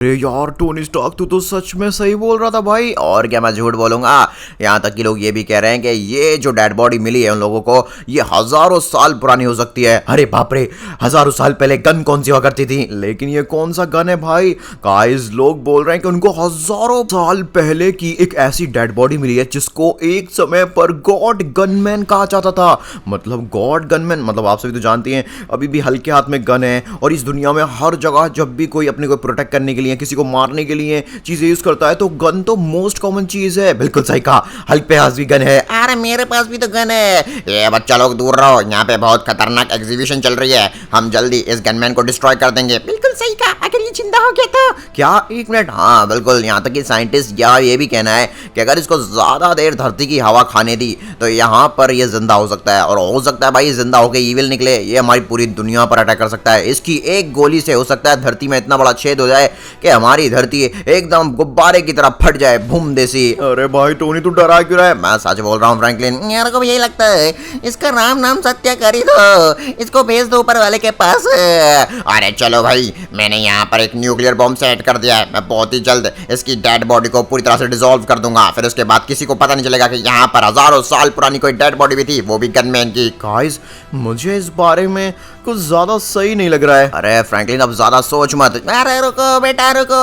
अरे यार Tony Stark तू तो सच में सही बोल रहा था भाई। और क्या मैं झूठ बोलूंगा। यहाँ तक कि लोग ये भी कह रहे हैं कि ये जो डेड बॉडी मिली है उन लोगों को ये हजारों साल पुरानी हो सकती है। अरे बाप रे, हजारों साल पहले गन कौन सी हुआ करती थी? लेकिन ये कौन सा गन है भाई? गाइस लोग बोल रहे हैं कि उनको हजारों साल पहले की एक ऐसी डेड बॉडी मिली है जिसको एक समय पर गॉड गनमैन कहा जाता था। मतलब गॉड गनमैन मतलब आप सभी तो जानती हैं अभी भी हल्के हाथ में गन है और इस दुनिया में हर जगह जब भी कोई अपने को प्रोटेक्ट करने के लिए किसी को मारने के लिए चीजें यूज करता है तो गन तो मोस्ट कॉमन चीज है। बिल्कुल सही कहा, हल्क पे पास भी गन है। अरे मेरे पास भी तो गन है। ये बच्चा लोग दूर रहो, यहाँ पे बहुत खतरनाक एग्जीबिशन चल रही है, हम जल्दी इस गनमैन को डिस्ट्रॉय कर देंगे। बिल्कुल सही कहा, अगर ये जिंदा हो गया तो क्या? एक मिनट, हाँ बिल्कुल। यहाँ तक कि साइंटिस्ट या ये भी कहना है कि अगर इसको ज्यादा देर धरती की हवा खाने दी तो यहाँ पर ये जिंदा हो सकता है और हो सकता है भाई जिंदा होकर ईविल निकले, ये हमारी पूरी दुनिया पर अटैक कर सकता है। इसकी एक गोली से हो सकता है धरती में इतना बड़ा छेद हो जाए कि हमारी धरती एकदम गुब्बारे की तरह फट जाए, बूम देसी। अरे भाई टोनी तू डरा क्यों रहा है? मैं सच बोल रहा हूँ फ्रैंकलिन, मेरे को भी यही लगता है। इसका राम नाम सत्य कर ही दो, इसको भेज दो ऊपर वाले के पास। अरे चलो भाई, मैंने यहाँ पर एक न्यूक्लियर बॉम्ब सेट कर दिया है, मैं बहुत ही जल्द इसकी डेड बॉडी को पूरी तरह से डिसॉल्व कर दूंगा। फिर उसके बाद किसी को पता नहीं चलेगा कि यहाँ पर हजारों साल पुरानी कोई डेड बॉडी भी थी, वो भी गनमैन की। गाइस मुझे इस बारे में कुछ ज्यादा सही नहीं लग रहा है। अरे फ्रैंकलिन अब ज्यादा सोच मत। अरे रुको बेटा रुको,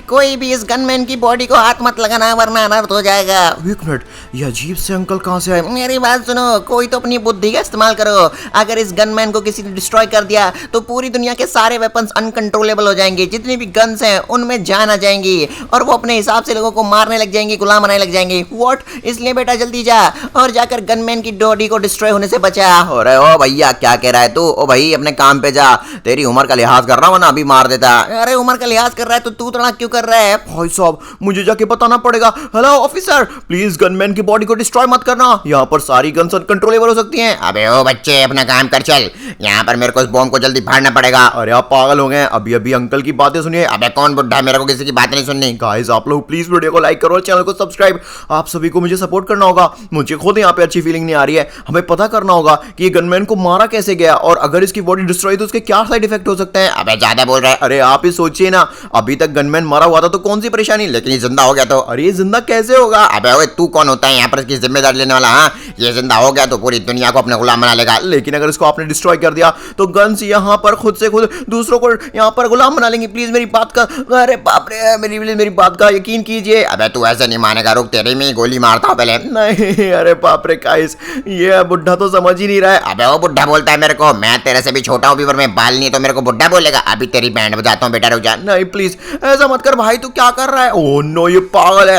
कोई भी इस गनमैन की बॉडी को हाथ मत लगाना वरना अनर्थ हो जाएगा। एक मिनट, ये अजीब से अंकल कहाँ से आए? मेरी बात सुनो, कोई तो अपनी बुद्धि का इस्तेमाल करो। अगर इस गनमैन को किसी ने डिस्ट्रॉय कर दिया तो पूरी दुनिया के सारे वेपन्स अनकंट्रोलेबल हो जाएंगे, जितनी भी गन्स हैं उनमें जान आ जाएंगी और वो अपने हिसाब से लोगों को मारने लग जाएंगी, गुलाम बनाने लग जाएंगी। व्हाट? इसलिए बेटा जल्दी जा और जाकर गनमैन की बॉडी को डिस्ट्रॉय होने से बचा। अरे ओ भैया क्या कह रहा है तू? ओ भाई अपने काम पे जा, तेरी उम्र का लिहाज कर रहा हूँ ना, अभी मार देता। अरे उम्र का लिहाज कर रहा है तो तू तड़ा क्यों कर रहा है? भाई साहब मुझे जाके बताना पड़ेगा। हेलो ऑफिसर, प्लीज गनमैन की बॉडी को डिस्ट्रॉय मत करना, यहाँ पर सारी गन्स अनकंट्रोलेबल हो सकती हैं। अबे ओ बच्चे अपना काम कर चल, यहाँ पर मेरे को इस बॉम्ब को जल्दी फाड़ना पड़ेगा। अरे आप पागल हो गए? अभी अभी अंकल की बातें सुनिए। अबे कौन बुड्ढा, मेरे को किसी की बात नहीं सुननी। गाइस आप लोग प्लीज वीडियो को लाइक करो, चैनल को सब्सक्राइब। आप सभी को मुझे सपोर्ट करना होगा, मुझे खुद यहाँ पे अच्छी फीलिंग नहीं आ रही है। हमें पता करना होगा कि ये गनमैन को मारा कैसे गया और अगर इसकी बॉडी डिस्ट्रॉय तो उसके क्या साइड इफेक्ट हो सकते हैं। अबे ज्यादा बोल रहा है। अरे आप ही सोचिए ना, अभी तक गनमैन मरा हुआ था तो कौन सी परेशानी, लेकिन ये जिंदा हो गया तो? अरे ये जिंदा कैसे होगा? अबे ओए तू कौन होता है यहाँ पर इसकी जिम्मेदारी लेने वाला? हाँ, ये जिंदा हो गया तो पूरी दुनिया को अपने गुलाम बना लेगा। लेकिन अगर इसको आपने डिस्ट्रॉय कर दिया तो गन्स यहाँ पर खुद से खुद दूसरों को यहाँ पर गुलाम बना लेंगे। प्लीज मेरी बात का, अरे बाप रे, मेरी बात का यकीन कीजिए। अबे तू ऐसे नहीं मानेगा, रुक तेरे में गोली मारता हूँ पहले। नहीं अरे बाप रे गाइस, ये बुढ़ा तो समझ ही नहीं रहा है। अबे वो बुढ़ा बोलता है मेरे को, मैं तेरे से भी छोटा हूँ, भी में बाल नहीं है तो मेरे को बुढ़ा बोलेगा। अभी तेरी बैंड बजाता हूँ बेटा, रुक जा। नहीं प्लीज ऐसा मत कर भाई, तू क्या कर रहा है? ओह नो, ये पागल है।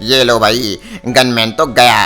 ये लो भाई, गनमैन तो गया।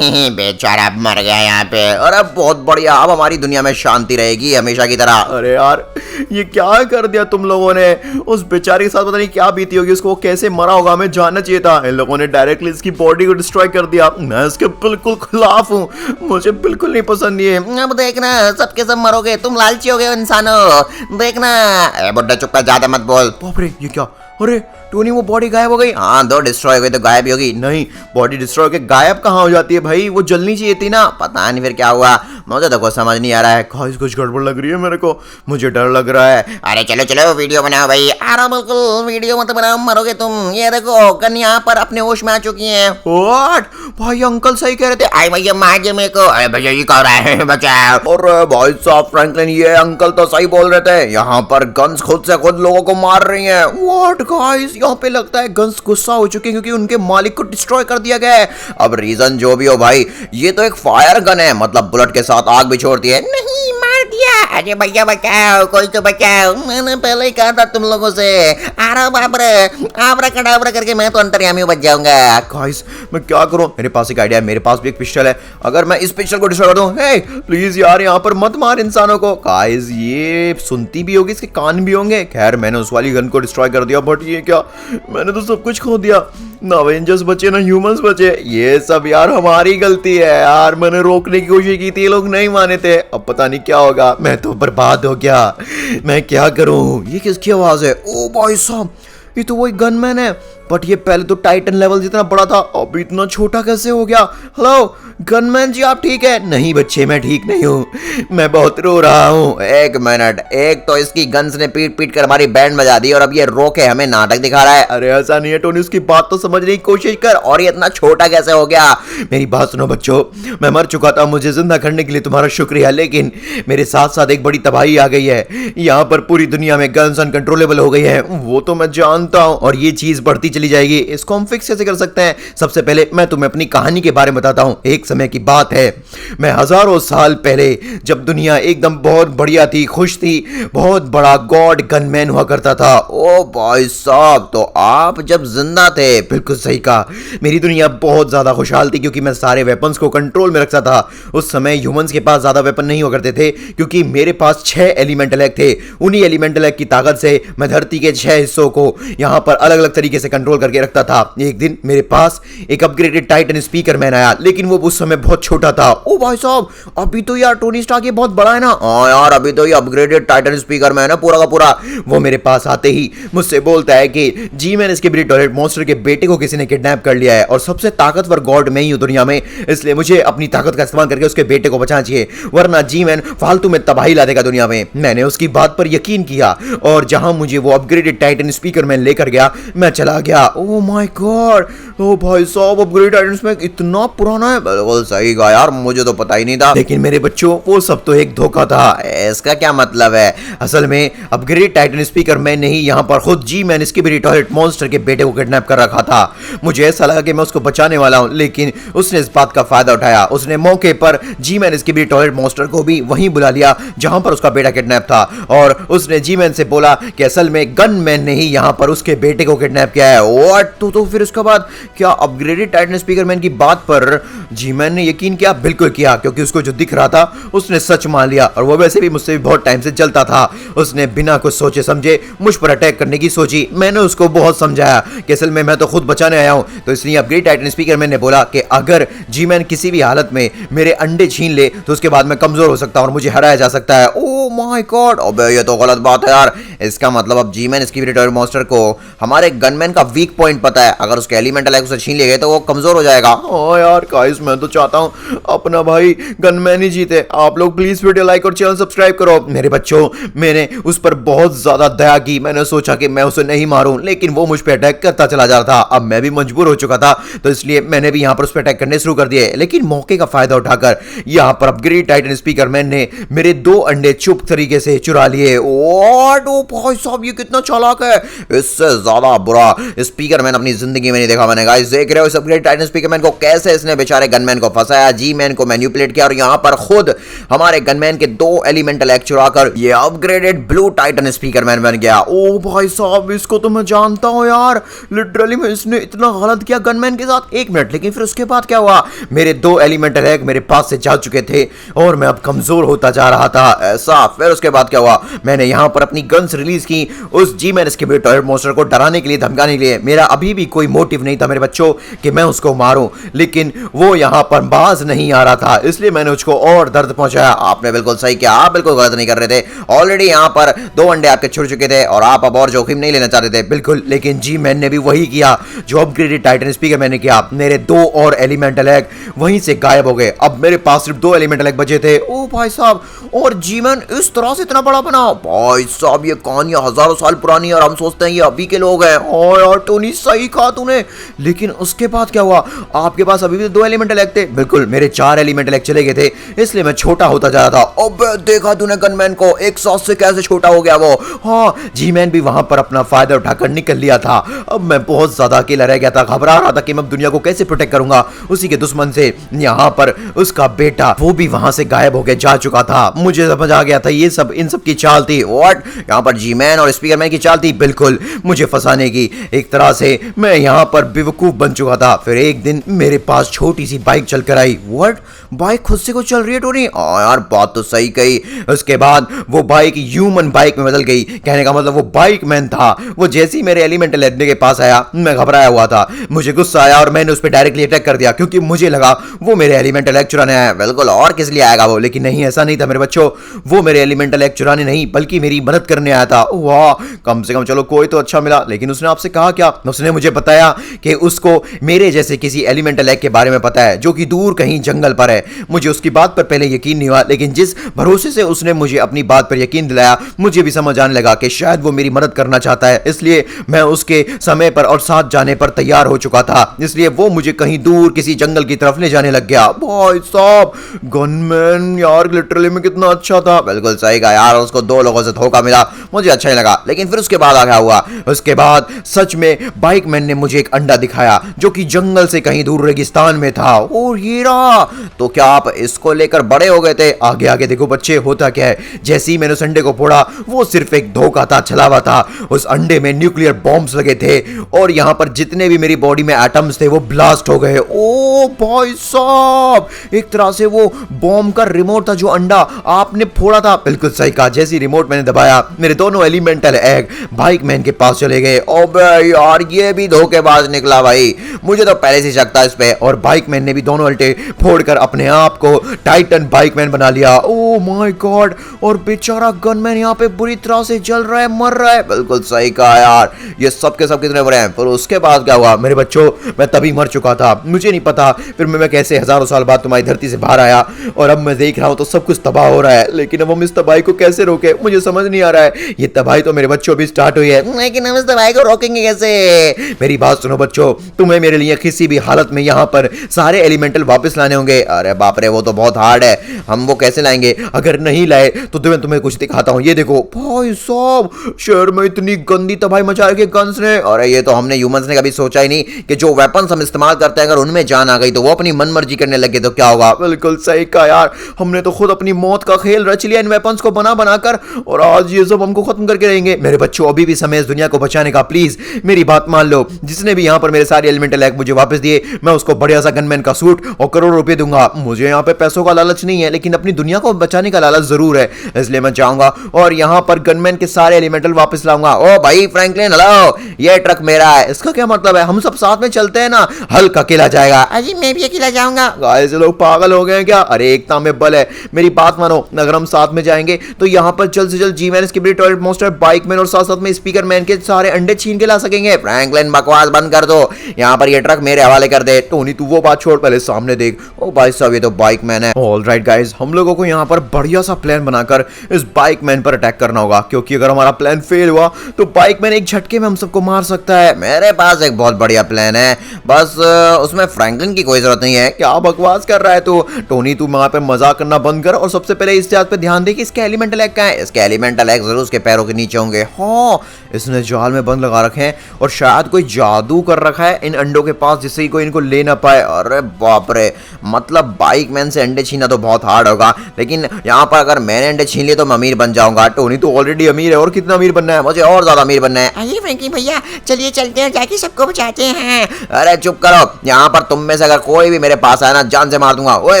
बेचारा अब मर गया यहाँ पे। अरे बहुत बढ़िया, अब हमारी दुनिया में शांति रहेगी हमेशा की तरह। अरे यार ये क्या कर दिया तुम लोगों ने? उस बेचारे के साथ पता नहीं क्या बीती होगी, उसको कैसे मरा होगा, हमें जानना चाहिए था। इन लोगों ने डायरेक्टली इसकी बॉडी को डिस्ट्रॉय कर दिया। मैं इसके बिल्कुल खिलाफ हूँ, मुझे बिल्कुल नहीं पसंद ये। अब देखना सबके सब मरोगे, तुम लालची हो गए इंसानों, देखना। बुड्ढा चुप कर, ज्यादा मत बोल। बाप रे ये क्या? अरे टोनी वो बॉडी गायब हो गई। हाँ दो डिस्ट्रॉय हो गई तो गायब ही होगी। नहीं, बॉडी डिस्ट्रॉय के गायब कहाँ हो जाती है भाई? वो जलनी चाहिए थी ना। पता नहीं फिर क्या हुआ, मुझे तो कुछ समझ नहीं आ रहा है। कुछ गड़बड़ लग रही है मेरे को, मुझे डर लग रहा है। अरे चलो चलो वीडियो बनाओ भाई। अरे बिल्कुल वीडियो मत बनाओ, मरोगे तुम। ये देखो गन यहाँ पर अपने होश में आ चुकी है। व्हाट? भाई अंकल सही कह रहे थे। आई भैया मार दे मेरे को। अरे भैया ये कह रहा है बचाओ। और भाई साहब फ्रैंकलिन, ये अंकल तो सही बोल रहे थे, यहाँ पर गन्स खुद से खुद लोगों को मार रही हैं। व्हाट गाइस, यहाँ पे लगता है गन्स गुस्सा हो चुके हैं क्योंकि उनके मालिक को डिस्ट्रॉय कर दिया गया है। अब रीजन जो भी हो भाई, ये तो एक फायर गन है, मतलब बुलेट के साथ आग भी छोड़ती है। नहीं मार दिया। अरे भैया बचाओ, कोई तो बचाओ। मैंने पहले ही कहा था तुम लोगों से। अरे बाप रे, आबरा कड़ाबरा करके मैं तो अंतर्यामी बच जाऊंगा। गाइस मैं क्या करूं? मेरे पास एक आइडिया है, मेरे पास भी एक पिस्टल है। अगर मैं इस पिस्टल को डिस्ट्रॉय कर दूं, हे प्लीज यार यहाँ पर मत मार इंसानों को। गाइस ये सुनती भी होगी, इसके कान भी होंगे। खैर मैंने उस वाली गन को डिस्ट्रॉय कर दिया, बट ये क्या, मैंने तो सब कुछ खो दिया। ना अवेंजर्स बचे ना ह्यूमंस बचे, ये सब यार हमारी गलती है यार। मैंने रोकने की कोशिश की थी, ये लोग नहीं माने थे। अब पता नहीं क्या होगा, मैं तो बर्बाद हो गया। मैं क्या करूं? ये किसकी आवाज है? ओ भाई साहब, ये तो वही गनमैन है, बट ये पहले तो टाइटन लेवल जितना बड़ा था, अब इतना छोटा कैसे हो गया? हेलो गनमैन जी, आप ठीक है? नहीं बच्चे, मैं ठीक नहीं हूँ, मैं बहुत रो रहा हूँ। एक मिनट, एक तो इसकी गन्स ने पीट पीट कर हमारी बैंड बजा दी और अब ये रो के हमें नाटक दिखा रहा है। अरे ऐसा नहीं है टोनी, उसकी बात तो समझने की कोशिश कर। और ये इतना छोटा कैसे हो गया? मेरी बात सुनो बच्चों, मैं मर चुका था, मुझे जिंदा करने के लिए तुम्हारा शुक्रिया, लेकिन मेरे साथ साथ एक बड़ी तबाही आ गई है। यहाँ पर पूरी दुनिया में गन्स अनकंट्रोलेबल हो गई है, वो तो मैं जानता हूँ, और ये चीज बढ़ती चली जाएगी। इसको हम फिक्स कैसे कर सकते हैं? सबसे पहले मैं तुम्हें अपनी कहानी के बारे में बताता हूँ। एक समय की बात है, मैं हजारों साल पहले, जब दुनिया एकदम बहुत बढ़िया थी, खुश थी, बहुत बड़ा गॉड गनमैन हुआ करता था। ओ भाई साहब, तो आप जब जिंदा थे? बिल्कुल सही कहा, मेरी दुनिया बहुत ज्यादा खुशहाल थी क्योंकि मैं सारे वेपन्स को कंट्रोल में रखता था। उस समय ह्यूमंस के पास ज्यादा वेपन नहीं हुआ करते थे क्योंकि मेरे पास 6 एलिमेंटल एग थे। उन्हीं एलिमेंटल एग की ताकत से मैं धरती के 6 हिस्सों को यहाँ पर अलग अलग तरीके से कंट्रोल करके रखता था। एक दिन मेरे पास एक अपग्रेडेड टाइटन स्पीकर मैन आया, लेकिन वो उस समय बहुत छोटा था। ओ भाई साहब, अभी तो यार टोनी स्टार्क ये बहुत बड़ा है ना। हाँ यार, अभी तो ये अपग्रेडेड टाइटन स्पीकर मैन है पूरा का पूरा। वो मेरे पास आते ही मुझसे बोलता है कि जी मैन, इसके ब्रिट टॉयलेट मॉन्स्टर के बेटे को किसी ने किडनैप कर लिया है और सबसे ताकतवर गॉड मैं ही हूं दुनिया में, इसलिए मुझे अपनी ताकत का इस्तेमाल करके उसके बेटे को बचाना चाहिए, वरना जी मैन फालतू में तबाही ला देगा दुनिया में। मैंने उसकी बात पर यकीन किया और जहां मुझे वो अपग्रेडेड टाइटन स्पीकर मैन लेकर गया, मैं चला गया। ओह माय गॉड, ओ भाई साहब, अपग्रेडेड टाइटन स्पीकर इतना पुराना है। बिल्कुल सही कहा यार, मुझे तो पता ही नहीं था। लेकिन मेरे बच्चों, वो सब तो एक धोखा था। इसका क्या मतलब है? असल में अपग्रेडेड टाइटन स्पीकर मैन ने ही यहाँ पर खुद जी मैन इसके भी टॉयलेट मॉन्स्टर के बेटे को किडनैप कर रखा था। मुझे ऐसा लगा कि मैं उसको बचाने वाला हूँ, लेकिन उसने इस बात का फायदा उठाया। उसने मौके पर जी मैन इसके भी टॉयलेट मॉन्स्टर को भी वहीं बुला लिया जहां पर उसका बेटा किडनैप था, और उसने जी मैन से बोला कि असल में गन मैन ने ही यहाँ पर उसके बेटे को किडनैप किया है। व्हाट? तो फिर उसके बाद क्या अपग्रेडेड टाइटन स्पीकर मैन की बात पर जी मैन ने यकीन किया? बिल्कुल किया, क्योंकि उसको जो दिख रहा था उसने सच मान लिया, और वो वैसे भी मुझसे भी बहुत टाइम से चलता था। उसने बिना कुछ सोचे समझे मुझ पर अटैक करने की सोची। मैंने उसको बहुत समझाया कि असल में मैं तो खुद बचाने आया हूं। तो इसलिए अपग्रेड टाइटन स्पीकर मैन ने बोला कि अगर जी मैन किसी भी हालत में मेरे अंडे छीन ले तो उसके बाद मैं कमजोर हो सकता हूं और मुझे हराया जा सकता है। ओ माय गॉड, अबे ये तो गलत बात है यार। इसका मतलब अब जी मैन इसकी टॉयलेट मॉन्स्टर को हमारे गनमैन का वीक पॉइंट पता है, अगर उसके एलिमेंटल एग उसे छीन लिए गए तो वो कमजोर हो जाएगा। हाँ यार गाइस, मैं तो चाहता हूं अपना भाई गनमैन ही जीते। आप लोग प्लीज वीडियो लाइक और चैनल सब्सक्राइब करो। मेरे बच्चों, मैंने उस पर बहुत ज्यादा दया की। मैंने सोचा कि मैं उसे नहीं मारूं, लेकिन वो मुझ पर अटैक करता चला जा रहा था। अब मैं भी मजबूर हो चुका था, तो इसलिए मैंने भी यहाँ पर उस पर अटैक करने शुरू कर दिए। लेकिन मौके का फायदा उठाकर यहाँ पर अपग्रेड टाइटन स्पीकर मैन ने मेरे 2 अंडे चुप तरीके से चुरा लिए। ओ भाई साहब, ये कितना चालाक है। इससे ज्यादा बुरा स्पीकर मैन अपनी जिंदगी में नहीं देखा मैंने। गाइस देख रहे हो इस अपग्रेड टाइटन स्पीकर मैन को, कैसे इसने बेचारे गनमैन को फंसाया, जी मैन को मैनिपुलेट किया और यहाँ पर खुद हमारे गनमैन के 2 एलिमेंटल एग चुराकर ये upgraded blue Titan speaker man बन गया। ओ भाई साहब, इसको तो मैं जानता हूँ यार, लिटरली में इसने इतना गलत किया गनमैन के साथ। एक मिनट, लेकिन फिर उसके बाद क्या हुआ? मेरे 2 एलिमेंटल एग मेरे पास से जा चुके थे और मैं अब कमजोर होता जा रहा था। ऐसा? फिर उसके बाद क्या हुआ? मैंने यहाँ पर अपनी गन्स रिलीज की उस जी मैन इसके टॉयलेट मॉन्स्टर को डराने के लिए, धमकाने के लिए। मेरा अभी भी कोई मोटिव नहीं था मेरे बच्चों कि मैं उसको मारूं, लेकिन वो यहाँ पर बाज नहीं आ रहा था, इसलिए मैंने उसको और दर्द पहुंचाया। आपने बिल्कुल सही किया, आप बिल्कुल गलत नहीं कर रहे थे। ऑलरेडी यहाँ पर 2 अंडे आपके छुड़ चुके थे और आप अब और जोखिम नहीं लेना चाहते थे। बिल्कुल, लेकिन जी मैन ने भी वही किया जो अपग्रेडेड टाइटन स्पीकर मैंने किया। मेरे 2 और एलिमेंटल एग वहीं से गायब हो गए। अब मेरे पास सिर्फ 2 एलिमेंटल एग बचे थे। ओ भाई साहब, और जी मैन इस तरह से इतना बड़ा बना? भाई साहब, ये कहानियां हजारों साल पुरानी है और हम सोचते हैं ये अभी के लोग हैं। और यार टोनी, सही कहा तूने। लेकिन उसके बाद क्या हुआ? आपके पास अभी भी 2 एलिमेंटल एग थे। बिल्कुल, मेरे 4 एलिमेंटल एग चले गए थे, इसलिए मैं छोटा होता जा रहा था। अब देखा तूने गनमैन को, एक सांस से कैसे छोटा हो गया वो। हाँ, जी मैन भी वहां पर अपना फायदा उठाकर निकल लिया था। अब मैं बहुत ज्यादा अकेला रह गया था, घबरा रहा था कि मैं दुनिया को कैसे प्रोटेक्ट करूंगा उसी के दुश्मन से। यहाँ पर उसका बेटा वो भी वहां से गायब होकर जा चुका था। मुझे समझ आ गया था ये सब इन सब की चाल थी। व्हाट? यहाँ पर जी मैन और स्पीकर मैन की चाल थी? बिल्कुल, मुझे फंसाने की। एक तरह से मैं यहाँ पर बेवकूफ बन चुका था। फिर एक दिन मेरे पास छोटी सी बाइक चलकर आई। व्हाट? बाइक खुद से कुछ चल रही है टोनी? यार बात तो सही कही। उसके बाद वो बाइक ह्यूमन बाइक में बदल गई। कहने का मतलब वो बाइक मैन था। वो जैसे ही मेरे एलिमेंटल एग के पास आया, मैं घबराया हुआ था। मुझे गुस्सा आया और मैंने उस पर डायरेक्टली अटैक कर दिया, क्योंकि मुझे लगा वो मेरे एलिमेंटल एग चुराने आया। बिल्कुल, और किस लिए आएगा वो? लेकिन नहीं, ऐसा नहीं था मेरे बच्चों। वो मेरे एलिमेंटल एग चुराने नहीं बल्कि मेरी मदद करने आया था। वाह, कम से कम चलो कोई तो अच्छा मिला, लेकिन उसने आपसे कहा क्या? उसने मुझे बताया कि उसको मेरे जैसे किसी एलिमेंटल एग के बारे में पता है जो कि दूर कहीं जंगल पर है। मुझे उसकी बात पर पहले यकीन नहीं हुआ, लेकिन जिस भरोसे से उसने मुझे अपनी बात पर यकीन दिलाया, मुझे भी समझ आने लगा कि शायद वो मेरी मदद करना चाहता है। इसलिए मैं उसके समय पर और साथ जाने पर तैयार हो चुका था। इसलिए वो मुझे कहीं दूर किसी जंगल की तरफ ले जाने लग गया। भाई साहब, गनमैन यार लिटरली में कितना अच्छा था। बिल्कुल सही कहा यार, उसको 2 लोगों से धोखा मिला, मुझे अच्छा ही लगा। लेकिन फिर उसके बाद क्या हुआ? उसके बाद सच में बाइकमैन ने मुझे एक अंडा दिखाया जो कि जंगल से कहीं दूर रेगिस्तान में था। और ये रहा। तो क्या आप इसको लेकर बड़े हो गए थे? आगे आगे देखो बच्चे, होता क्या है, जैसे ही मैंने उस अंडे को फोड़ा, वो सिर्फ एक धोखा था, छलावा था। उस अंडे में न्यूक्लियर बॉम्ब्स लगे थे और यहां पर जितने भी मेरी बॉडी में एटम्स थे वो ब्लास्ट हो गए। ओ भाई साहब, एक तरह से वो बॉम्ब का रिमोट था जो अंडा आपने फोड़ा था। बिल्कुल सही कहा, जैसी रिमोट मैंने दबाया, मेरे दोनों एलिमेंटल एग बाइकमैन के पास चले गए। ओबे यार, ये भी धोखेबाज निकला भाई, मुझे तो पहले से शक था इस पे। और बाइकमैन ने भी दोनों अल्टे फोड़कर अपने आप को टाइटन बाइकमैन बना लिया। ओ माय गॉड, और बेचारा गनमैन यहाँ पे बुरी तरह से जल रहा है, मर रहा है। बिल्कुल सही कहा यार, ये सब के सब कितने बुरे हैं। पर उसके बाद क्या हुआ मेरे बच्चों? मैं तभी मर चुका था, मुझे नहीं पता फिर मैं कैसे हजारों साल बाद तुम्हारी धरती से बाहर आया। और अब मैं देख रहा हूँ तो सब कुछ तबाह हो रहा है, लेकिन अब हम इस तबाही को कैसे रोके, मुझे समझ नहीं आ रहा है। ये तबाही तो मेरे बच्चों भी स्टार्ट हुई है, लेकिन हम इस तबाही को रोकेंगे कैसे? मेरी बात सुनो बच्चों, तुम्हें मेरे लिए किसी भी हालत में यहाँ पर सारे एलिमेंटल वापस लाने होंगे। अरे बाप रे, वो तो बहुत हार्ड है, हम वो कैसे लाएंगे? अगर नहीं लाए तो तुम्हें कुछ दिखाता हूँ। ये देखो भाई साहब, शहर में इतनी गंदी तबाही मचा रखी है गन्स ने। अरे ये तो हमने ह्यूमंस ने कभी सोचा ही नहीं कि जो वेपन्स हम इस्तेमाल करते हैं अगर उनमें जान आ गई तो वो अपनी मनमर्जी करने लगे तो क्या होगा। बिल्कुल सही कहा यार, हमने तो खुद अपनी मौत का खेल रच लिया इन वेपन्स को बना बनाकर, और आज ये सब हमको खत्म करके रहेंगे। मेरे बच्चों, अभी भी समय इस दुनिया को बचाने का, प्लीज मेरी बात मान लो। जिसने भी यहाँ पर मेरे सारे एलिमेंटल एग मुझे वापस दिए, मैं उसको बढ़िया सा गनमैन का सूट और करोड़ों रुपए दूंगा। मुझे यहाँ पे पैसों का लालच नहीं है, लेकिन अपनी दुनिया को बचाने का लालच जरूर है। इसलिए मैं चाहूंगा और यहाँ पर गनमैन के सारे एलिमेंटल वापस लाऊंगा। ओ भाई फ्रैंकलिन, हेलो, ये ट्रक मेरा है। इसका क्या मतलब है? हम सब साथ में चलते हैं ना, हल्क अकेला जाएगा। अजी मैं भी अकेला जाऊंगा। गाइस, लोग पागल हो गए हैं क्या? अरे एकता में बल है, मेरी बात मानो। अगर हम साथ में जाएंगे तो यहाँ पर जल्द से जल्द जी मैन, स्किबिडी टॉयलेट मॉन्स्टर, बाइकमैन और साथ साथ में स्पीकर मैन के सारे अंडे छीन के ला सकेंगे। फ्रैंकलिन बकवास बंद कर दो, यहाँ पर ये ट्रक मेरे हवाले कर दे। टोनी तू वो बात छोड़, पहले सामने देख। ओ भाई साहब, ये तो बाइकमैन है। ऑलराइट गाइस, हम लोगों को यहाँ पर बढ़िया सा प्लान बनाकर इस बाइकमैन पर अटैक करना होगा, क्योंकि अगर हमारा प्लान फेल हुआ तो बाइकमैन एक झटके में हम सबको मार सकता है। मेरे पास एक बहुत बढ़िया प्लान है, बस उसमें फ्रैंकलिन की कोई जरूरत नहीं है। क्या बकवास कर रहा है तू? टोनी तू वहां पे मजाक करना बंद कर और सबसे पहले इस बात पे ध्यान दे कि इसके एलिमेंटल एग कहाँ है। इसके एलिमेंटल एग जरूर उसके पैरों के नीचे होंगे। हाँ, इसने जाल में बंद लगा रखे हैं और शायद कोई जादू कर रखा है इन अंडों के पास, जिससे कोई इनको ले ना पाए। अरे बाप रे, मतलब बाइकमैन से अंडे छीना तो बहुत हार्ड होगा, लेकिन यहाँ पर अगर मैंने अंडे छीन लिए तो मैं अमीर बन जाऊंगा। टोनी तो ऑलरेडी अमीर है, और कितना अमीर बनना है? मुझे और ज्यादा अमीर बनना है। आइए फ्रैंकलिन भैया, चलिए चलते हैं, जाके सबको बचाते हैं। अरे चुप करो, यहाँ पर तुम में से अगर कोई भी मेरे पास आया ना, जान से मार दूंगा। ओए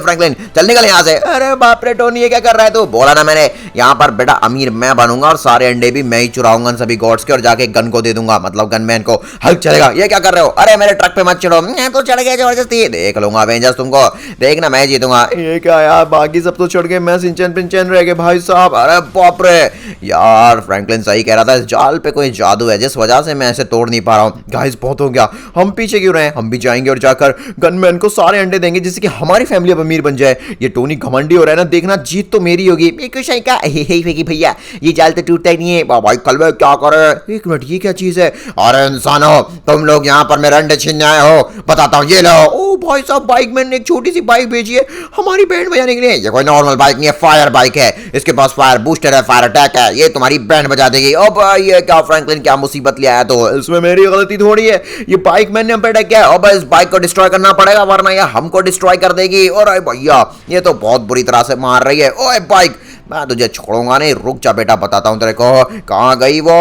फ्रैंकलिन, चल निकल यहाँ से। अरे बाप रे टोनी, ये क्या कर रहा है तू? बोला ना मैंने, यहाँ पर बेटा अमीर मैं बनूंगा और सारे अंडे भी मैं ही चुराऊंगा सभी गॉड्स के, और जाके गन को दे दूंगा, मतलब गनमैन को। हल्क चलेगा। ये क्या कर रहे हो? अरे मेरे ट्रक पे मत चढ़ो, मैं तो चढ़ गया जबरदस्ती। देख लूंगा अवेंजर्स तुमको, देखना मैं जीतूंगा। ये क्या यार, बाकी सब तो चढ़ गए, मैं सिंचन पिंचन रह गए भाई साहब। अरे बाप रे यार, फ्रैंकलिन सही कह रहा था, इस जाल पे कोई जादू है जिस वजह से मैं ऐसे तोड़ नहीं पा रहा हूँ। गाइस बहुत हो गया, हम पीछे क्यों रहे? हम भी जाएंगे और जाकर गनमैन को सारे अंडे देंगे, जिससे कि हमारी फैमिली अब अमीर बन जाए। ये टोनी घमंडी हो रहा है ना, देखना जीत तो मेरी होगी। बिल्कुल सही कहा। हे भैया, ये जाल तो टूटता ही नहीं है। भाई कलवे क्या करे? एक मिनट, ये क्या चीज है? अरे इंसानो, तुम लोग यहाँ पर मेरे अंडे छीनने आए हो, बताता हूँ, ये लो। ओ भाई साहब, बाइकमैन ने एक छोटी सी बाइक भेजी है हमारी बैंड बजाने के लिए। ये कोई नॉर्मल बाइक नहीं है, फायर बाइक है। इसके पास फायर बूस्टर है, फायर अटैक है, ये तुम्हारी बैंड बजा देगी। ओ भाई ये क्या फ्रैंकलिन, क्या मुसीबत ले आया? तो इसमें मेरी गलती थोड़ी है, ये बाइकमैन ने हम पे अटैक किया है। अब इस बाइक को डिस्ट्रॉय करना पड़ेगा, वरना ये हमको डिस्ट्रॉय कर देगी। और भैया ये तो बहुत बुरी तरह से मार रही है। ओए बाइक, मैं तुझे छोड़ूंगा नहीं, रुक जा बेटा, बताता हूँ तेरे को कहाँ गई वो।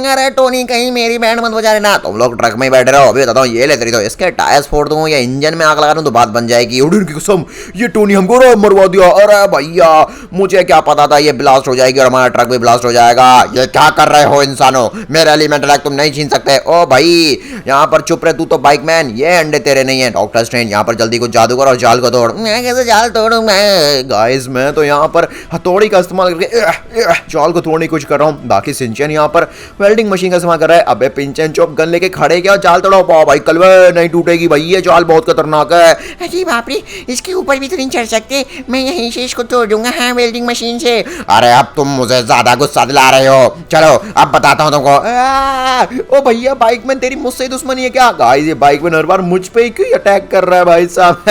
अरे टोनी, कहीं मेरी बैंड मत बजा लेना। तुम लोग ट्रक में ही बैठे रहो, अभी बताता हूँ। ये ले तेरी, तो इसके टायर्स फोड़ दूँ या इंजन में आग लगा दूँ तो बात बन जाएगी। उड़ीन की कसम, ये टोनी हमको मरवा दिया। अरे भैया मुझे क्या पता था ये ब्लास्ट हो जाएगी और हमारा ट्रक भी ब्लास्ट हो जाएगा। ये क्या कर रहे हो इंसानों, मेरे एलिमेंटल एग तुम नहीं छीन सकते। ओ भाई यहाँ पर चुप रहे, तू तो बाइकमैन, ये अंडे तेरे नहीं है। डॉक्टर स्ट्रेंज, यहाँ पर जल्दी कुछ जादू करो और जाल को तोड़। मैं कैसे जाल तोड़ूं मैं? गाइस मैं तो यहाँ पर हथौड़ी का इस्तेमाल करके जाल को तोड़ने की कोशिश कर रहा हूँ। बाकी सिंचन यहाँ पर वेल्डिंग मशीन का इस्तेमाल कर रहा है। अबे पिंच एंड चॉप गन लेके खड़े क्या, जाल तोड़ो भाई, कलवे नहीं टूटेगी भाई, ये जाल बहुत खतरनाक है। अरे बाप रे, इसके ऊपर भी तो नहीं चढ़ सकते। मैं यहीं से इसको तोड़ दूंगा, हाँ, वेल्डिंग मशीन से। अरे अब तुम मुझे ज्यादा गुस्सा दिला रहे हो, चलो अब बताता हूँ तुमको। ओ भैया बाइक में तेरी मुझसे ही दुश्मनी है क्या? गाइस ये बाइक में हर बार मुझ पे ही क्यों अटैक कर रहा है भाई साहब?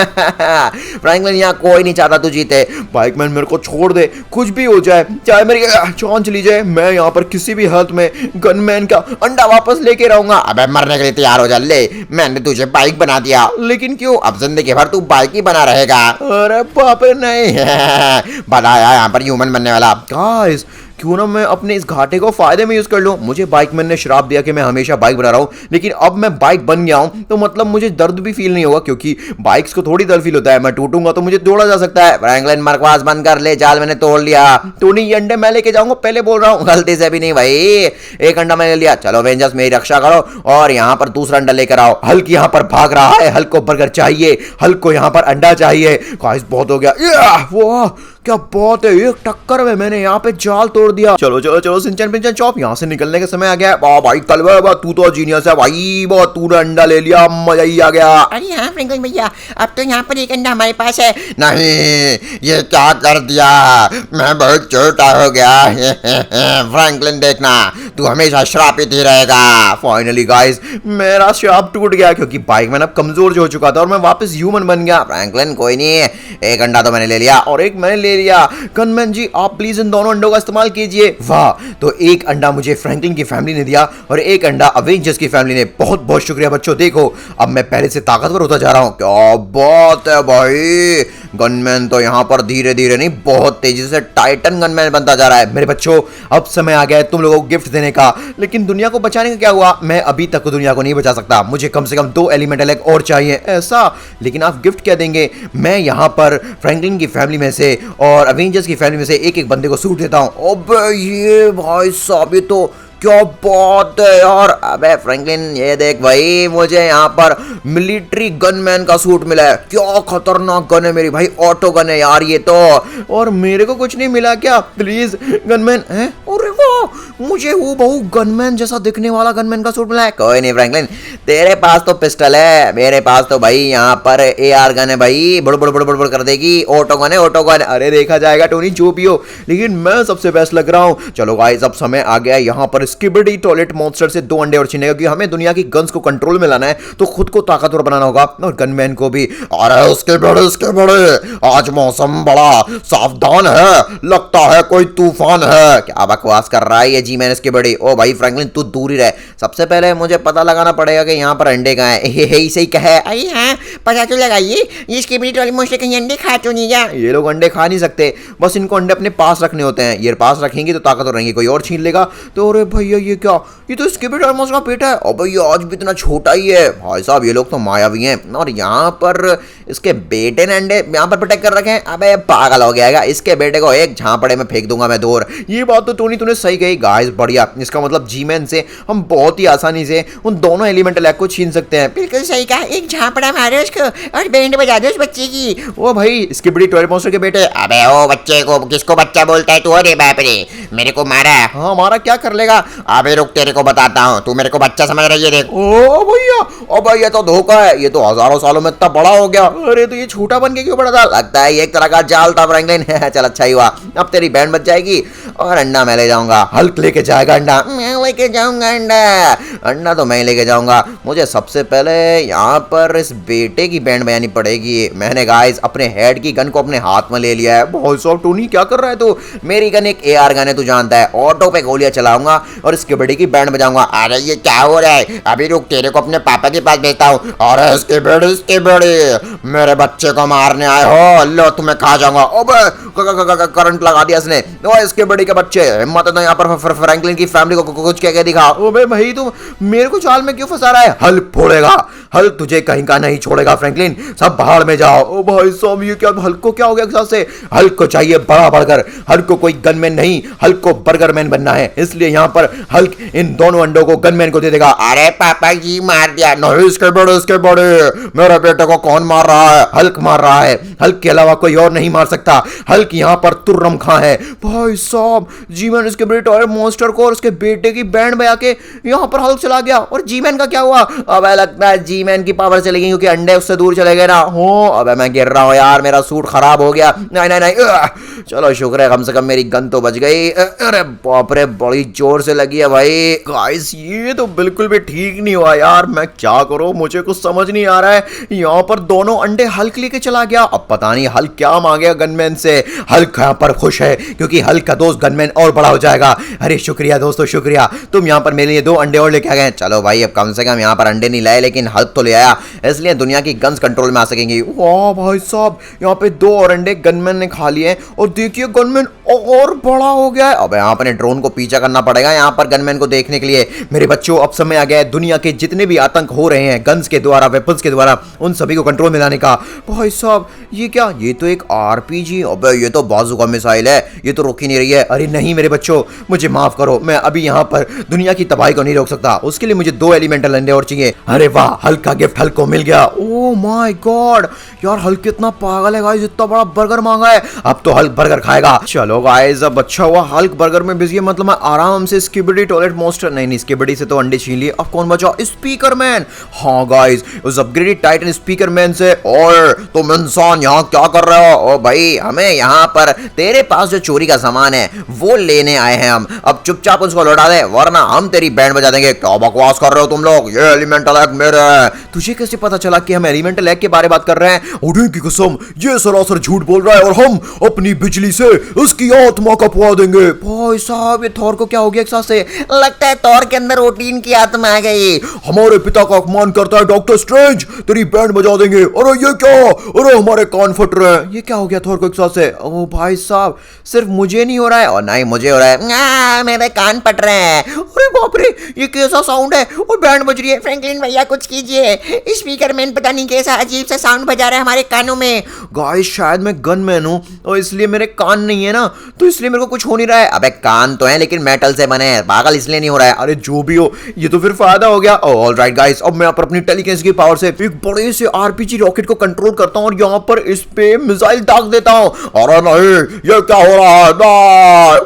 फ्रैंकलिन यहाँ कोई नहीं चाहता तू जीते। बाइक मैन मेरे को छोड़ दे, कुछ भी हो जाए, चाहे मेरी जान चली जाए, मैं यहाँ पर किसी भी हालत में गनमैन का अंडा वापस लेके रहूंगा। अबे मरने के लिए तैयार हो जा, ले मैंने तुझे बाइक बना दिया। लेकिन क्यों? अब जिंदगी भर तू बाइक ही बना रहेगा। अरे बाप रे नहीं। बनाया यहाँ पर ह्यूमन बनने वाला। गाइस क्यों ना मैं अपने इस घाटे को फायदे में यूज कर लूं। मुझे बाइक मैन ने श्राप दिया कि मैं हमेशा बाइक बना रहा हूं, लेकिन अब मैं बाइक बन गया हूं तो मतलब मुझे दर्द भी फील नहीं होगा, क्योंकि बाइक्स को थोड़ी दर्द फील होता है। मैं टूटूंगा तो मुझे तोड़ा जा सकता है। फ्रैंकलिन बकवास बंद कर ले, जाल मैंने तोड़ लिया। टोनी ये अंडे मैं लेके जाऊंगा, पहले बोल रहा हूँ। गलती से भी नहीं भाई, एक अंडा मैंने लिया। चलो एवेंजर्स मेरी रक्षा करो और यहाँ पर दूसरा अंडा लेकर आओ। हल्क यहाँ पर भाग रहा है, हल्क को बर्गर चाहिए, हल्क को यहाँ पर अंडा चाहिए। गाइस बहुत हो गया, वाह क्या बात है, एक टक्कर में मैंने यहाँ पे जाल तोड़ दिया। चलो चलो चलो सिंचन पिंचन चॉप, यहाँ से निकलने का समय आ गया है। वाह भाई कलवा, तू तो जीनियस है भाई, बहुत तूने अंडा ले लिया, मजा ही आ गया। अरे हाँ फ्रैंकलिन भैया, अब तो यहाँ पर एक अंडा हमारे पास है। नहीं, ये क्या कर दिया, मैं बहुत छोटा हो गया। फ्रैंकलिन देखना, तू हमेशा श्रापित ही रहेगा। फाइनली गाइस मेरा श्राप टूट गया, क्योंकि बाइक मैन अब कमजोर जो हो चुका था और मैं वापस ह्यूमन बन गया। फ्रैंकलिन कोई नहीं, एक अंडा तो मैंने ले लिया और एक मैंने ले लिया। गनमैन जी आप प्लीज इन दोनों अंडों का इस्तेमाल कीजिए। वाह, तो एक अंडा मुझे फ्रैंकलिन की फैमिली ने दिया और एक अंडा अवेंजर्स की फैमिली ने। बहुत बहुत शुक्रिया बच्चों। देखो अब मैं पहले से ताकतवर होता जा रहा हूं। क्या बात है भाई, गनमैन तो यहाँ पर धीरे धीरे नहीं बहुत तेजी से टाइटन गनमैन बनता जा रहा है। मेरे बच्चों अब समय आ गया है तुम लोगों को गिफ्ट देने का। लेकिन दुनिया को बचाने का क्या हुआ? मैं अभी तक दुनिया को नहीं बचा सकता, मुझे कम से कम 2 एलिमेंटल एग और चाहिए। ऐसा? लेकिन आप गिफ्ट क्या देंगे? मैं यहाँ पर फ्रैंकलिन की फैमिली में से और अवेंजर्स की फैमिली में से एक एक बंदे को सूट देता हूँ। अबे ये भाई साहब ये तो क्या बात है यार। अबे फ्रैंकलिन ये देख भाई, मुझे यहाँ पर मिलिट्री गनमैन का सूट मिला है। क्या खतरनाक गन है मेरी भाई, ऑटो गन है यार ये तो। और मेरे को कुछ नहीं मिला क्या? प्लीज गनमैन है। अरे वाह, मुझे वो बहु गनमैन जैसा दिखने वाला गनमैन का सूट मिला है। कोई नहीं फ्रैंकलिन, तेरे पास तो पिस्टल है, मेरे पास तो भाई यहाँ पर AR गन है भाई, बुड़ बुड़ बुड़ बुड़ बुड़ कर देगी। ऑटो गन है, ऑटो गन। अरे देखा जाएगा टोनी जो भी हो, लेकिन मैं सबसे बेस्ट लग रहा हूँ। चलो गाइस अब समय आ गया यहाँ पर स्किबिडी टॉयलेट मॉन्स्टर से 2 अंडे और छीनने का, क्योंकि हमें दुनिया की गन्स को कंट्रोल में लाना है, तो खुद को ताकतवर बनाना होगा और गनमैन को भी। अरे उसके बड़े आज मौसम बड़ा सावधान है, लगता है कोई तूफान है। क्या बकवास कर रहा है ये जी मैन इसके बड़ी। ओ भाई फ्रैंकलिन तू दूर ही रहे, सबसे पहले मुझे पता लगाना पड़ेगा कि यहाँ पर अंडे कहाँ है। यही सही कहे। अरे हाँ, पता तो लगाइए, ये स्किबिडी टॉयलेट मॉन्स्टर कहीं अंडे खा तो नहीं जा। ये लोग अंडे खा नहीं सकते, बस इनको अंडे अपने पास रखने होते हैं। ये पास रखेंगे तो ताकतवर रहेंगे, कोई और छीन लेगा तो। अरे भैया ये क्या, ये तो स्किबिडी टॉयलेट मॉन्स्टर का पेट है। और भाई आज भी इतना छोटा ही है भाई साहब, ये लोग तो मायावी हैं। और यहाँ पर इसके बेटे ने अंडे यहाँ पर प्रोटेक्ट कर रखे हैं। अबे पागल हो गया, इसके बेटे को एक झांपड़े में फेंक दूंगा मैं दूर। ये बात तो टोनी तूने सही कही गाइस, बढ़िया। इसका मतलब जी-मैन से हम बहुत ही आसानी से उन दोनों एलिमेंटल एग को छीन सकते हैं। बिल्कुल सही कहा, एक झापड़ा मारो उसको और बैंड बजा दो उस बच्चे की। ओ भाई स्किबिडी टॉयलेट मॉन्स्टर के बेटे। अबे ओ बच्चे को, किसको बच्चा बोलता है तू? अरे बाप रे, मेरे को मारा। हाँ हमारा क्या कर लेगा? अबे रुक, तेरे को बताता हूँ, तू मेरे को बच्चा समझ रही है? देख ओ भैया, ओ भाई ये तो धोखा है, ये तो हजारों सालों में इतना बड़ा हो गया। अरे तो ये छोटा बन के क्यों बड़ा था? लगता है ये एक तरह का जाल था फ्रैंकलिन। चल अच्छा ही हुआ, अब तेरी बैंड बच जाएगी और अंडा मैं ले जाऊंगा। हल्क लेके जाएगा अंडा। मैं लेके जाऊंगा अंडा। अंडा तो मैं ही लेके जाऊंगा। मुझे सबसे पहले यहाँ पर इस बेटे की बैंड बजानी पड़ेगी। मैंने गाइस अपने हेड की गन को अपने हाथ में ले लिया है। बहुत सॉफ्ट। टोनी क्या कर रहा है तू? मेरी गन एक AR गन है, तू जानता है। ऑटो पे गोलियां चलाऊंगा और इसके बड़ी की बैंड बजाऊंगा। अरे ये क्या हो रहा है? अभी रुक, तेरे को अपने पापा के पास भेजता हूँ। अरे इसके बड़ी मेरे बच्चे को मारने आए हो, लो तुम्हें खा जाऊंगा। करंट लगा दिया इसने। ओ इसके बड़ी के बच्चे, हिम्मत है तो यहाँ पर फ्रैंकलिन की फैमिली को कुछ कह के दिखा। ओ भाई तू मेरे को जाल में क्यों फंसा रहा है? हल्क फोड़ेगा, हल्क तुझे कहीं का नहीं छोड़ेगा फ्रैंकलिन, सब बाहर में जाओ। ओ भाई साहब ये क्या, हल्क को क्या हो गया एक साथ से? हल्क को चाहिए बड़ा बर्गर, हल्क को कोई गनमैन नहीं, हल्क को बर्गर मैन बनना है। इसलिए यहाँ पर हल्क इन दोनों अंडों को गनमैन को दे देगा। अरे पापा जी मार दिया। नहीं इसके बड़े मेरे बेटे को कौन मार रहा है? हल्क मार रहा है। हल्क के अलावा कोई और नहीं मार सकता। हल्क यहाँ पर तुर्रम खां है। भाई साहब जी-मैन इसके बड़े टॉयलेट मॉन्स्टर को और उसके बेटे की बैंड बजा के यहाँ पर हल्क चला गया। और जी-मैन का क्या हुआ? अब लगता है जी-मैन की पावर चली गई क्योंकि अंडे उससे दूर चले गए ना। हो अब मैं गिर रहा हूँ यार, मेरा सूट खराब हो गया। नहीं चलो शुक्र है कम से कम मेरी गन तो बच गई। अरे बाप रे बड़ी जोर से लगी है भाई। गाइस ये तो बिल्कुल भी ठीक नहीं हुआ यार, मैं क्या करूं मुझे कुछ समझ नहीं आ रहा है। यहाँ पर दोनों अंडे हल्क लेके चला गया। अब पता नहीं हल्क क्या मांगेगा गनमैन से। हल्क यहाँ पर खुश है क्योंकि हल्क का दोस्त गनमैन और बड़ा हो जाएगा। अरे शुक्रिया दोस्तों शुक्रिया, तुम यहाँ पर मेरे लिए 2 अंडे और लेके आ गए। चलो भाई अब कम से कम यहाँ पर अंडे नहीं लाए लेकिन हल्क तो ले आया, इसलिए दुनिया की गन्स कंट्रोल में आ सकेंगी। वाह भाई साहब यहाँ पे 2 और अंडे गनमैन ने खा लिए और देखिए गनमैन और बड़ा हो गया है। अब यहाँ पर ड्रोन को पीछा करना पड़ेगा यहाँ पर गनमैन को देखने के लिए। मेरे बच्चों अब समय आ गया है दुनिया के जितने भी आतंक हो रहे हैं गन्स के द्वारा, वेपन्स के द्वारा, उन सभी को कंट्रोल में लाने का। भाई साहब ये क्या, ये तो एक आरपीजी, अबे ये तो बाजूका मिसाइल है, ये तो रुक ही नहीं रही है। अरे नहीं मेरे बच्चों मुझे माफ करो, मैं अभी यहाँ पर दुनिया की तबाही को नहीं रोक सकता, उसके लिए मुझे 2 एलिमेंटल अंडे और चाहिए। अरे वाह हल्क का गिफ्ट हल्क को मिल गया। ओ माय गॉड यार हल्क कितना पागल है गाइस, इतना बड़ा बर्गर मांगा है। अब तो हल्क बर्गर खाएगा। चलो गाइस अब अच्छा हुआ हल्क बर्गर में बिजी है, मतलब मैं आराम से स्किबिडी टॉयलेट मॉन्स्टर, नहीं स्किबिडी से तो अंडे छीन लिए। अब कौन बचा? Speaker man. हाँ गाइस उस अपग्रेडेड टाइटन स्पीकर मैन से। और तुम इंसान यहाँ क्या कर रहे हो? ओ भाई हमें यहाँ पर तेरे पास जो चोरी का सामान है वो लेने आए हैं हम, अब चुपचाप उसको लौटा दे वरना हम तेरी बैंड बजा देंगे। क्या बकवास कर रहे हो तुम लोग, ये एलिमेंटल एग मेरा है। तुझे कैसे पता चला कि हम एलिमेंटल एग के बारे बात कर रहे हैं? उड़े की कसम ये सरासर झूठ बोल रहा है और हम अपनी बिजली से उसकी आत्मा का पुआ देंगे। भाई साहब ये थॉर को क्या हो गया एक साथ से? लगता है थॉर के अंदर ओटीन की आत्मा आ गई। हमारे पिता का अपमान करता है डॉक्टर स्ट्रेंज, तेरी बैंड बजा देंगे। अरे ये क्या, अरे हमारे कान फट रहे हैं। ये क्या हो गया थॉर को एक साथ से? ओ भाई साहब सिर्फ मुझे नहीं हो रहा है और ना ही मुझे हो रहा है, मेरे कान फट रहे हैं। अरे बाप रे ये कैसा साउंड है और बैंड बज रही है। फ्रैंकलिन भैया कुछ कीजिए, स्पीकर मैन पता नहीं कैसा अजीब सा साउंड बजा रहा है हमारे कानों में। गाइस शायद मैं गनमैन हूं और इसलिए मेरे कान नहीं है ना, तो इसलिए मेरे को कुछ हो नहीं रहा है। अबे कान तो है लेकिन मेटल से बने हैं, पागल इसलिए नहीं हो रहा है। अरे जो भी हो ये तो फिर फायदा हो गया। ऑलराइट गाइस अब मैं यहाँ पर अपनी टेलीकिनेसिस की पावर से एक बड़े से आरपीजी रॉकेट को कंट्रोल करता हूँ और यहाँ पर इस पे मिसाइल दाग देता हूँ। अरे नहीं ये क्या हो रहा है?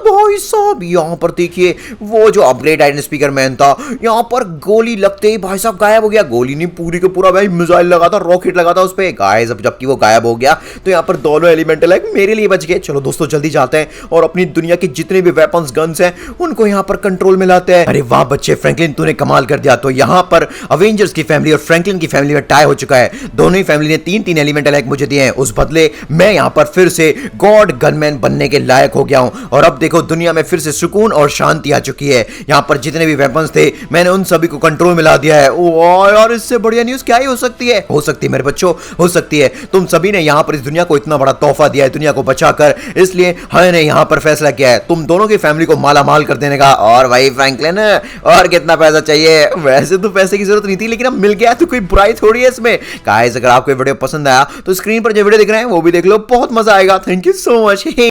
भाई साहब यहाँ पर देखिए वो जो अपग्रेड टाइटन स्पीकर मैन था यहाँ पर गोली लगते ही भाई साहब गायब हो गया। गोली नहीं पूरी का पूरा भाई मिसाइल लगा था, रॉकेट लगा था उस पे। गाइस अब जबकि वो गायब हो गया तो यहाँ पर दोनों एलिमेंटल एग मेरे लिए बच गए। चलो दोस्तों जल्दी जाते हैं और अपनी दुनिया के जितने भी वेपन्स गन्स हैं उनको यहाँ पर कंट्रोल में लाते हैं। अरे वाह बच्चे फ्रैंकलिन तूने कमाल कर दिया। तो यहाँ पर अवेंजर्स की फैमिली और फ्रैंकलिन की फैमिली में टाई हो चुका है। दोनों ही फैमिली ने 3-3 एलिमेंटल एग मुझे दिए हैं, उस बदले मैं यहाँ पर फिर से गॉड गनमैन बनने के लायक हो गया हूँ। और अब देखो दुनिया में फिर से सुकून और शांति आ चुकी है। यहाँ पर जितने भी वेपन्स थे मैंने उन सभी को कंट्रोल में ला दिया है। ओ यार इससे बढ़िया न्यूज क्या ही हो सकती है? हो सकती है मेरे बच्चों, हो सकती है। तुम सभी ने यहाँ पर इस दुनिया को इतना बड़ा तोहफा दिया है दुनिया को बचाकर, इसलिए हमने यहाँ पर फैसला किया है तुम दोनों की फैमिली को माला माल कर देने का। और भाई फ्रैंकलिन और कितना पैसा चाहिए? वैसे तो पैसे की जरूरत नहीं थी लेकिन अब मिल गया तो कोई बुराई थोड़ी है इसमें। गाइस अगर आपको वीडियो पसंद आया तो स्क्रीन पर जो वीडियो दिख रहे हैं वो भी देख लो, बहुत मजा आएगा। Thank you so much.